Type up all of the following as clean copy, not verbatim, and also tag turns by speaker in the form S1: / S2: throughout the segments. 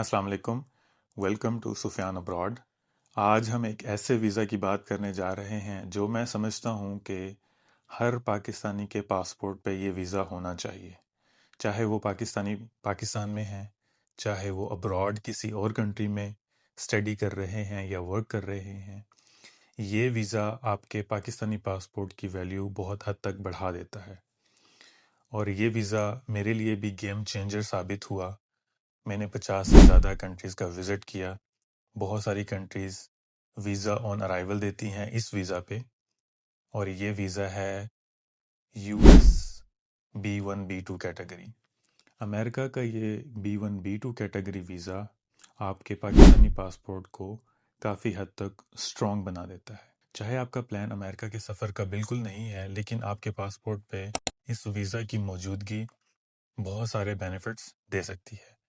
S1: अस्सलाम वालेकुम। Welcome to Sufiyan abroad. आज हम एक ऐसे वीज़ा की बात करने जा रहे हैं जो मैं समझता हूँ कि हर पाकिस्तानी के पासपोर्ट पे ये वीज़ा होना चाहिए, चाहे वो पाकिस्तान में है, चाहे वो अब्रॉड किसी और कंट्री में स्टडी कर रहे हैं या वर्क कर रहे हैं। ये वीज़ा आपके पाकिस्तानी पासपोर्ट की वैल्यू बहुत हद तक बढ़ा देता है, और ये वीज़ा मेरे लिए भी गेम चेंजर साबित हुआ। मैंने 50 से ज़्यादा कंट्रीज़ का विज़िट किया। बहुत सारी कंट्रीज़ वीज़ा ऑन अराइवल देती हैं इस वीज़ा पे, और ये वीज़ा है US B1 B2 category. America का ये B1 B2 कैटेगरी वीज़ा आपके पाकिस्तानी पासपोर्ट को काफ़ी हद तक स्ट्रॉन्ग बना देता है। चाहे आपका प्लान अमेरिका के सफ़र का बिल्कुल नहीं है, लेकिन आपके पासपोर्ट पे इस वीज़ा की मौजूदगी बहुत सारे बेनिफिट्स दे सकती है।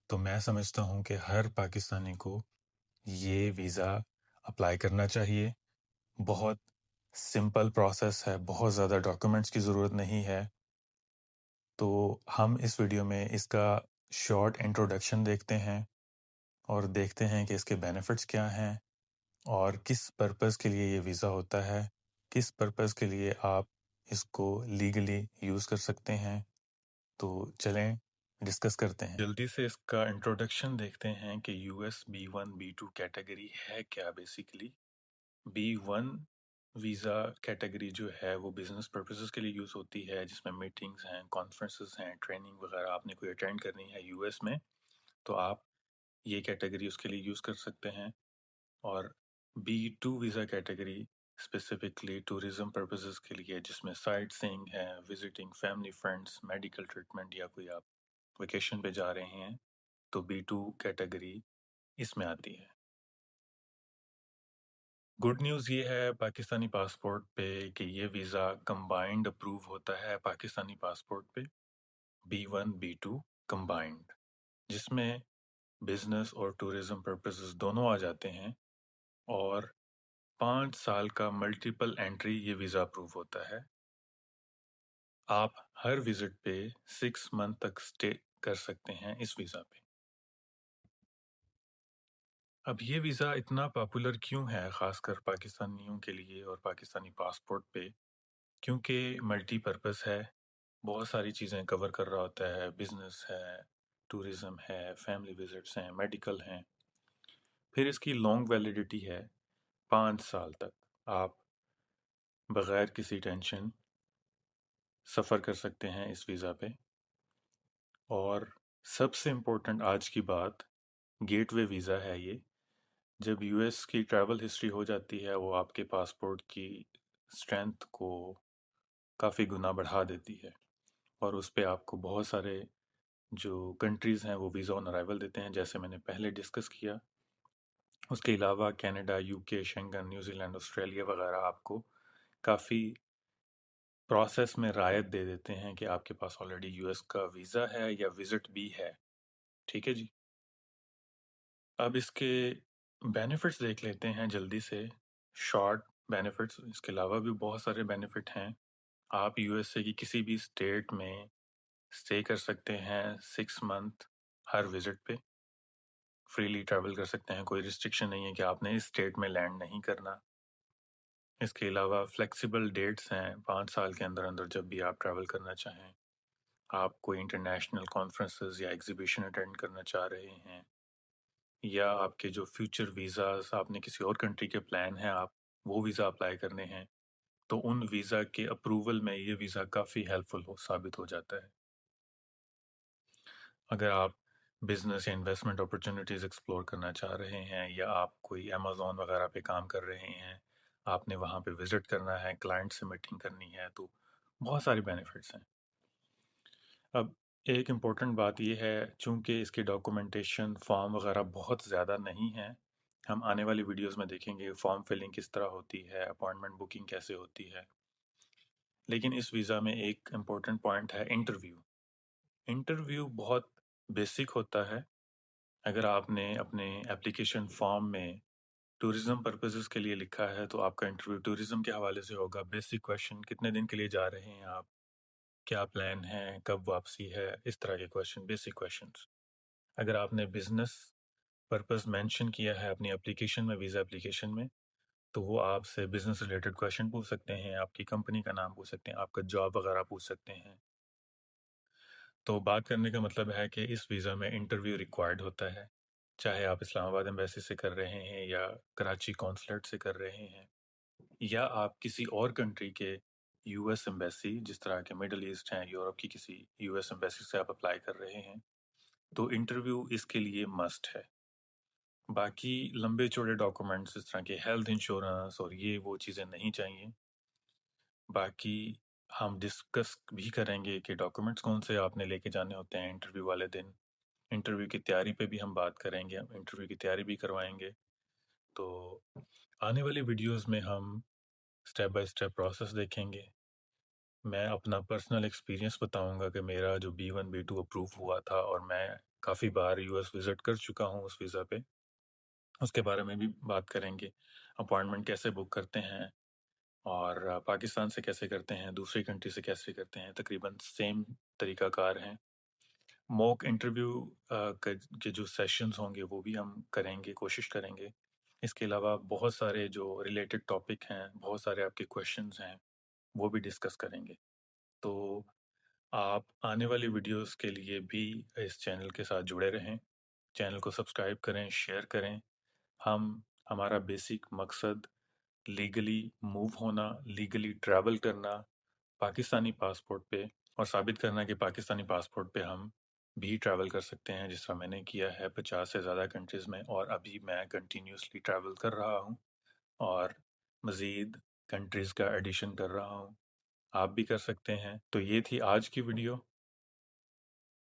S1: तो मैं समझता हूँ कि हर पाकिस्तानी को ये वीज़ा अप्लाई करना चाहिए। बहुत सिंपल प्रोसेस है, बहुत ज़्यादा डॉक्यूमेंट्स की ज़रूरत नहीं है। तो हम इस वीडियो में इसका शॉर्ट इंट्रोडक्शन देखते हैं और देखते हैं कि इसके बेनिफिट्स क्या हैं और किस पर्पस के लिए ये वीज़ा होता है, किस पर्पस के लिए आप इसको लीगली यूज़ कर सकते हैं। तो चलें डिस्कस करते हैं। जल्दी से इसका इंट्रोडक्शन देखते हैं कि यूएस B1 B2 कैटेगरी है क्या। बेसिकली B1 वीज़ा कैटेगरी जो है वो बिज़नेस पर्पसेस के लिए यूज़ होती है, जिसमें मीटिंग्स हैं, कॉन्फ्रेंसेस हैं, ट्रेनिंग वगैरह आपने कोई अटेंड करनी है यूएस में, तो आप ये कैटेगरी उसके लिए यूज़ कर सकते हैं। और B2 visa category specifically tourism purposes के लिए, जिसमें साइट सीइंग है, visiting family friends, medical treatment, या कोई आप वेकेशन पे जा रहे हैं, तो B2 कैटेगरी इसमें आती है। गुड न्यूज़ ये है पाकिस्तानी पासपोर्ट पे कि ये वीज़ा कंबाइंड अप्रूव होता है पाकिस्तानी पासपोर्ट पे, B1 B2 कंबाइंड, जिसमें बिजनेस और टूरिज्म पर्पसेस दोनों आ जाते हैं, और 5 साल का मल्टीपल एंट्री ये वीज़ा अप्रूव होता है। आप हर विजिट पे 6 मंथ तक स्टे कर सकते हैं इस वीज़ा पे। अब ये वीज़ा इतना पॉपुलर क्यों है, ख़ासकर पाकिस्तानियों के लिए और पाकिस्तानी पासपोर्ट पे? क्योंकि मल्टीपर्पज़ है, बहुत सारी चीज़ें कवर कर रहा होता है। बिजनेस है, टूरिज़्म है, फैमिली विजिट्स हैं, मेडिकल हैं। फिर इसकी लॉन्ग वैलिडिटी है 5 साल तक। आप बग़ैर किसी टेंशन सफ़र कर सकते हैं इस वीज़ा पे। और सबसे इम्पोर्टेंट आज की बात, गेटवे वीज़ा है ये। जब यूएस की ट्रैवल हिस्ट्री हो जाती है, वो आपके पासपोर्ट की स्ट्रेंथ को काफ़ी गुना बढ़ा देती है, और उस पे आपको बहुत सारे जो कंट्रीज़ हैं वो वीज़ा ऑन अराइवल देते हैं, जैसे मैंने पहले डिस्कस किया। उसके अलावा Canada, UK, Schengen, New Zealand, Australia वगैरह आपको काफ़ी प्रोसेस में रायत दे देते हैं कि आपके पास ऑलरेडी यूएस का वीज़ा है या विज़िट भी है। ठीक है जी। अब इसके बेनिफिट्स देख लेते हैं जल्दी से। शॉर्ट बेनिफिट्स, इसके अलावा भी बहुत सारे बेनिफिट हैं। आप यूएसए की किसी भी स्टेट में स्टे कर सकते हैं 6 मंथ हर विजिट पे। फ्रीली ट्रैवल कर सकते हैं, कोई रिस्ट्रिक्शन नहीं है कि आपने इस स्टेट में लैंड नहीं करना। इसके अलावा फ्लेक्सिबल डेट्स हैं, 5 साल के अंदर अंदर जब भी आप ट्रैवल करना चाहें। आप कोई इंटरनेशनल कॉन्फ्रेंसेस या एग्जीबिशन अटेंड करना चाह रहे हैं, या आपके जो फ्यूचर वीज़ास, आपने किसी और कंट्री के प्लान हैं, आप वो वीज़ा अप्लाई करने हैं, तो उन वीज़ा के अप्रूवल में ये वीज़ा काफ़ी हेल्पफुल साबित हो जाता है। अगर आप बिजनेस या इन्वेस्टमेंट अपॉर्चुनिटीज़ एक्सप्लोर करना चाह रहे हैं, या आप कोई अमेज़ॉन वगैरह पे काम कर रहे हैं, आपने वहाँ पे विज़िट करना है, क्लाइंट से मीटिंग करनी है, तो बहुत सारे बेनिफिट्स हैं। अब एक इम्पॉर्टेंट बात यह है, चूँकि इसके डॉक्यूमेंटेशन फॉर्म वगैरह बहुत ज़्यादा नहीं है, हम आने वाली वीडियोस में देखेंगे फॉर्म फिलिंग किस तरह होती है, अपॉइंटमेंट बुकिंग कैसे होती है। लेकिन इस वीज़ा में एक इम्पॉर्टेंट पॉइंट है इंटरव्यू। इंटरव्यू बहुत बेसिक होता है। अगर आपने अपने एप्लीकेशन फॉर्म में टूरिज़्म पर्पसेस के लिए लिखा है, तो आपका इंटरव्यू टूरिज़्म के हवाले से होगा। बेसिक क्वेश्चन, कितने दिन के लिए जा रहे हैं आप, क्या प्लान है, कब वापसी है, इस तरह के क्वेश्चन, बेसिक क्वेश्चंस। اگر آپ نے بزنس پرپز مینشن کیا ہے اپنی اپلیکیشن میں، ویزا اپلیکیشن میں، تو وہ آپ سے بزنس ریلیٹڈ کویشچن پوچھ سکتے ہیں، آپ کی کمپنی کا نام پوچھ سکتے ہیں، آپ کا جاب وغیرہ پوچھ سکتے ہیں۔ تو بات کرنے کا مطلب ہے کہ اس ویزا میں انٹرویو ریکوائرڈ ہوتا ہے، چاہے آپ اسلام آباد ایمبیسی سے کر رہے ہیں یا کراچی کونسلیٹ سے کر رہے ہیں، یا آپ کسی اور کنٹری کے یو ایس ایمبیسی، جس طرح کے مڈل ایسٹ ہیں، یورپ کی کسی یو ایس ایمبیسی سے آپ اپلائی کر رہے ہیں، تو انٹرویو اس کے لیے مسٹ ہے۔ باقی لمبے چوڑے ڈاکومنٹس اس طرح کے ہیلتھ انشورنس اور یہ وہ چیزیں نہیں چاہیے۔ باقی ہم ڈسکس بھی کریں گے کہ ڈاکومنٹس کون سے آپ نے لے کے جانے ہوتے ہیں انٹرویو والے دن۔ انٹرویو کی تیاری پہ بھی ہم بات کریں گے، ہم انٹرویو کی تیاری بھی کروائیں گے۔ تو آنے والی ویڈیوز میں ہم سٹیپ بائی سٹیپ پروسیس دیکھیں گے۔ میں اپنا پرسنل ایکسپیرینس بتاؤں گا کہ میرا جو B1 B2 اپروو ہوا تھا، اور میں کافی بار یو ایس وزٹ کر چکا ہوں اس ویزا پہ، اس کے بارے میں بھی بات کریں گے۔ اپوائنٹمنٹ کیسے بک کرتے ہیں، اور پاکستان سے کیسے کرتے ہیں، دوسری کنٹری سے کیسے کرتے ہیں، تقریباً سیم طریقہ کار ہیں۔ موک انٹرویو کے جو سیشنز ہوں گے وہ بھی ہم کریں گے، کوشش کریں گے۔ اس کے علاوہ بہت سارے جو ریلیٹڈ ٹاپک ہیں، بہت سارے آپ کے کویشچنز ہیں، وہ بھی ڈسکس کریں گے۔ تو آپ آنے والی ویڈیوز کے لیے بھی اس چینل کے ساتھ جڑے رہیں، چینل کو سبسکرائب کریں، شیئر کریں۔ ہمارا بیسک مقصد لیگلی موو ہونا، لیگلی ٹریول کرنا پاکستانی پاسپورٹ پہ، اور ثابت کرنا کہ پاکستانی پاسپورٹ پہ ہم بھی ٹریول کر سکتے ہیں، جس طرح میں نے کیا ہے 50 سے زیادہ کنٹریز میں، اور ابھی میں کنٹینیوسلی ٹریول کر رہا ہوں اور مزید کنٹریز کا ایڈیشن کر رہا ہوں۔ آپ بھی کر سکتے ہیں۔ تو یہ تھی آج کی ویڈیو،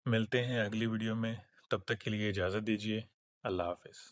S1: ملتے ہیں اگلی ویڈیو میں، تب تک کے لیے اجازت دیجیے۔ اللہ حافظ۔